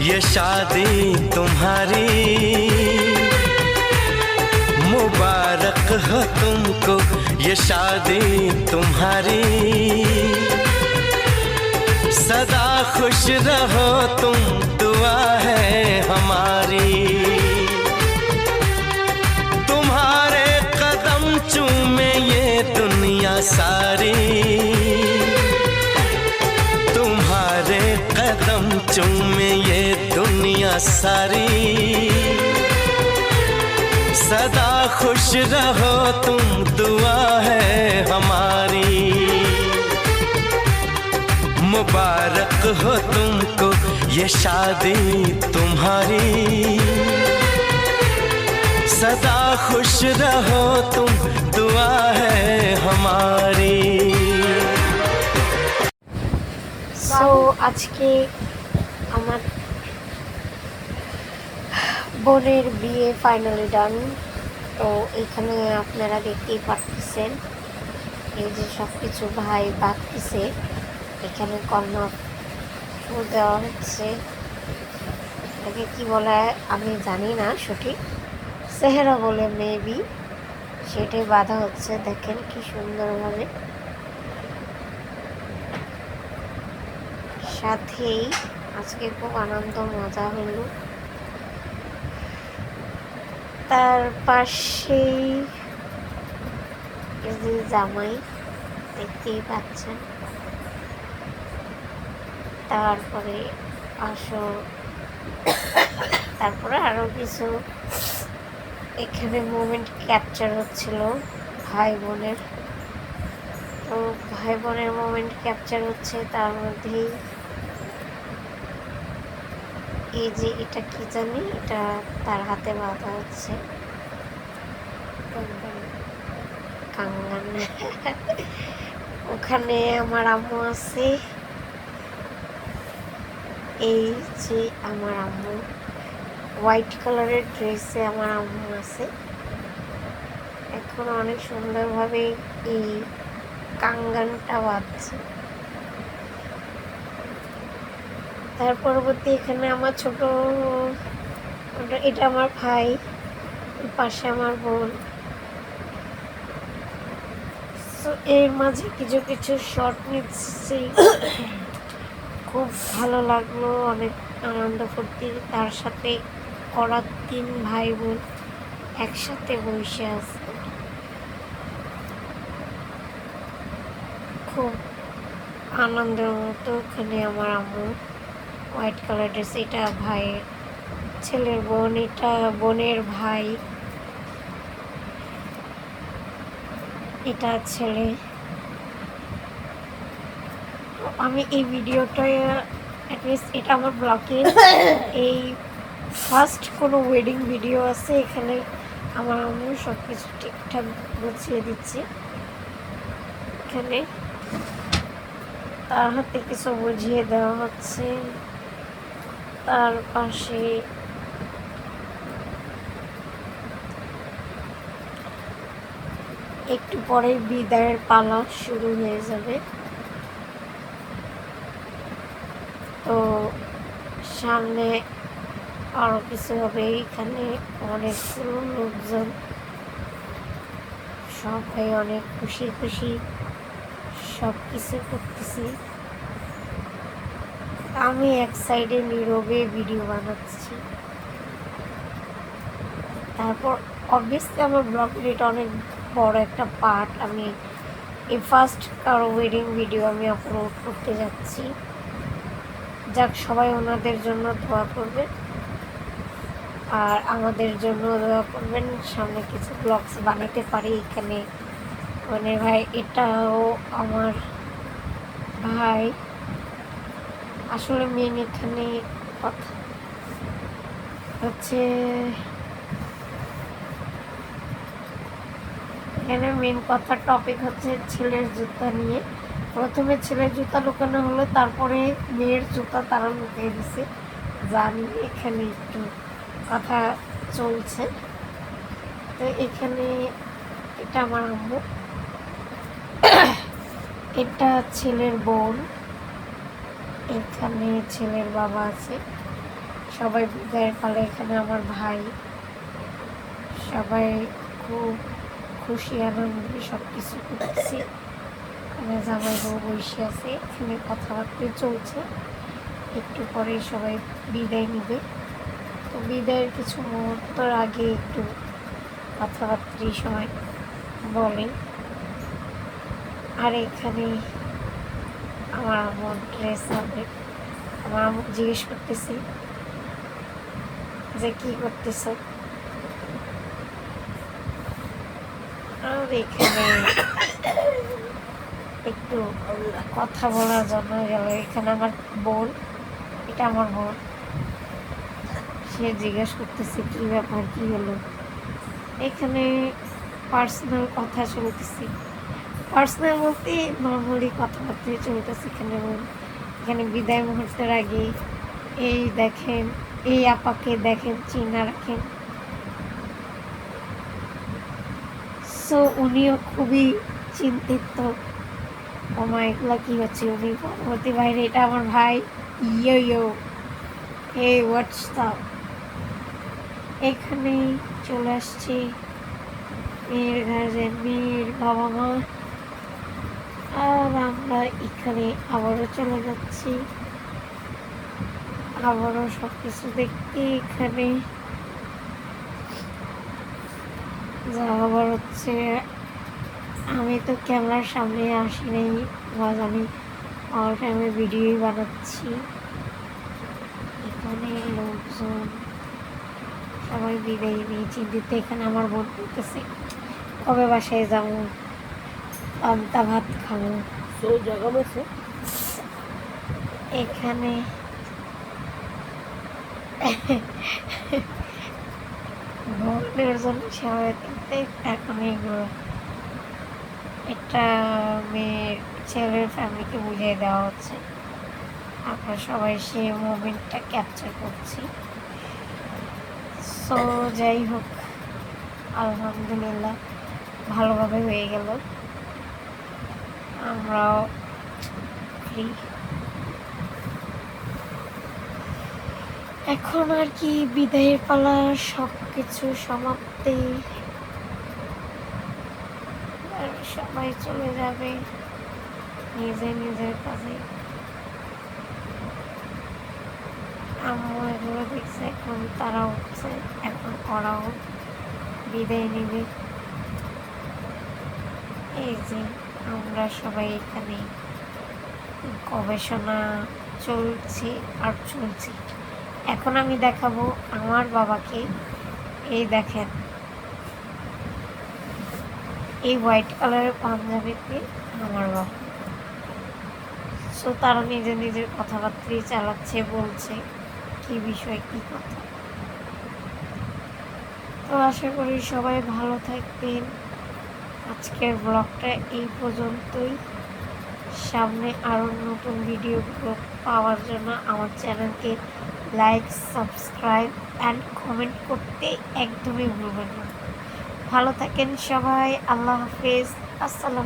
ये शादी तुम्हारी मुबारक हो तुमको, ये शादी तुम्हारी। सदा खुश रहो तुम, दुआ है हमारी। तुम्हारे कदम चूमे ये दुनिया सारी, तुम्हारे कदम चूमे ये दुनिया सारी। सदा खुश रहो तुम, दुआ है हमारी। मुबारक हो तुमको, ये शादी तुम्हारी। सदा खुश रहो तुम, दुआ है हमारी। সো আজকে আমার বোনের বিয়ে ফাইনালি ডান। তো এখানে আপনারা দেখতেই পাচ্ছেন, এই যে সব কিছু ভাই বাঁধতেছে। এখানে কর্নার ফুল দেওয়া হচ্ছে, এটাকে কি বলে আমি জানি না সঠিক, সেহেরা বলে মেবি, সেটাই বাঁধা হচ্ছে। দেখেন কি সুন্দরভাবে। সাথেই আজকে খুব আনন্দ মজা হলো। তার পাশেই এই যে জামাই দেখতেই পাচ্ছেন। তারপরে তারপরে আরো কিছু এখানে মোমেন্ট ক্যাপচার হচ্ছিল ভাই বোনের। তো ভাই বোনের মোমেন্ট ক্যাপচার হচ্ছে, তার মধ্যেই এই যে এটা কি জানি, এটা তার হাতে বাঁধা হচ্ছে কাঙ্গান। ওখানে আমার আম্মু আছে, এই যে আমার আম্মু হোয়াইট কালারের ড্রেসে আমার আম্মু আছে। এখন অনেক সুন্দরভাবে এই কাঙ্গানটা বাঁধছে। তার পরবর্তী এখানে আমার ছোট, এটা আমার ভাই, পাশে আমার বোন। তো এর মাঝে কিছু কিছু শর্ট নিচ্ছি, খুব ভালো লাগলো, অনেক আনন্দ ফুর্তি। তার সাথে ওরা 3 ভাই বোন একসাথে বসে আছে, খুব আনন্দের মতো। ওখানে আমার আম্মু হোয়াইট কালার ড্রেস, এটা ভাইয়ের ছেলের বোন, এটা বোনের ভাই, এটা ছেলে। আমি এই ভিডিওটা অ্যাটলিস্ট এটা আমার ব্লগে এই ফার্স্ট কোনো ওয়েডিং ভিডিও আছে। এখানে আমার আম্মু সব কিছু ঠিকঠাক গুছিয়ে দিচ্ছে। এখানে তার হাতে কিছু বুঝিয়ে দেওয়া হচ্ছে। তার পাশে একটু পরে বিদায়ের পালা শুরু হয়ে যাবে। তো সামনে আরো কিছু হবে। এখানে অনেকগুলো লোকজন, সবাই অনেক খুশি খুশি সব কিছু করতেছি। আমি এক সাইডে নীরবে ভিডিও বানাচ্ছি। তারপর অবভিয়াসলি আমার ব্লগের এটা অনেক বড় একটা পার্ট। আমি এই ফার্স্ট কারো ওয়েডিং ভিডিও আমি আপলোড করতে যাচ্ছি। যাক, সবাই ওনাদের জন্য দোয়া করবেন আর আমাদের জন্য দোয়া করবেন, সামনে কিছু ব্লগস বানাতে পারি। এখানে মানে ভাই, এটাও আমার ভাই। আসলে মেন এখানে কথা হচ্ছে, এখানে মেন কথা টপিক হচ্ছে ছেলের জুতা নিয়ে। প্রথমে ছেলের জুতা লুকানো হলো, তারপরে মেয়ের জুতা তারা লুকিয়ে দিছে, জানি এখানে একটু কথা চলছে। তো এখানে এটা আমার আম্মু, এটা ছেলের বোন, এখানে ছেলের বাবা আছে, সবাই বিদায়ের পালে। এখানে আমার ভাই, সবাই খুব খুশি আনন্দে সব কিছু করতেছি। এখানে জামাই বউ বসে আছে, এখানে কথাবার্তা চলছে। একটু পরে সবাই বিদায় নেবে। তো বিদায়ের কিছু মুহূর্তের আগে একটু কথাবার্তা সবাই বলে। আর এখানে আমার আম্মুর ড্রেস হবে। আমার আম্মু জিজ্ঞেস করতেছি যে কি করতেছ। আর এখানে একটু কথা বলার জন্য গেল। এখানে আমার বোন, এটা আমার বোন, সে জিজ্ঞেস করতেছে কি ব্যাপার, কি হলো। এখানে পার্সোনাল কথা চলতেছে, পার্সোনাল বলতে নর্মালি কথাবার্তা চলতেছে। এখানে বিদায় মুহূর্তের আগে এই দেখেন, এই আপাকে দেখেন, চিনা রাখেন। সো উনিও খুবই চিন্তিত, আমার এগুলা কি হচ্ছে। উনি পরবর্তী বাইরে, এটা আমার ভাই, ইয়ো ইয়ো, হে হোয়াটস আপ। এখানে চলে আসছি মেয়ের গার্জেন, মেয়ের বাবা মা, আর আমরা এখানে আবারও চলে যাচ্ছি, আবারও সব কিছু দেখতে। এখানে যা আবার হচ্ছে, আমি তো ক্যামেরার সামনে আসি নাই, আমি অল টাইমে ভিডিওই বানাচ্ছি। এখানে লোকজন সবাই বিদায় নিয়ে চিন্তিত। এখানে আমার বোন বলতেছে কবে বাসায় যাবো, পান্তা ভাত খাবো। এখানে বোনের জন্য সবাই কিনতে এখন এগুলো, এটা মেয়ের ছেলের ফ্যামিলিকে বুঝিয়ে দেওয়া হচ্ছে। আমরা সবাই সেই মোমেন্টটা ক্যাপচার করছি। সো যাই হোক, আলহামদুলিল্লাহ ভালোভাবে হয়ে গেল, আমরাও ফ্রি। এখন আর কি বিদায়ের পালা, সব কিছু সমাপ্তি, আর সবাই চলে যাবে নিজের নিজের কাজে। আম্মু এগুলো দেখছে, এখন তারা উঠছে, এখন ওরাও বিদায় নেবে। এই যে আমরা সবাই এখানে গবেষণা চলছে আর চলছে। এখন আমি দেখাবো আমার বাবাকে, এই দেখেন, এই হোয়াইট কালারের পাঞ্জাবিতে আমার বাবা। সো তারা নিজের নিজের কথাবার্তাই চালাচ্ছে, বলছে কি বিষয় কি কথা। তো আশা করি সবাই ভালো থাকবেন। আজকের ব্লগটা এই পর্যন্তই। সামনে আরও নতুন ভিডিওগুলো পাওয়ার জন্য আমার চ্যানেলকে লাইক, সাবস্ক্রাইব অ্যান্ড কমেন্ট করতে একদমই ভুলবেন না। ভালো থাকেন সবাই, আল্লাহ হাফেজ, আসসালাম।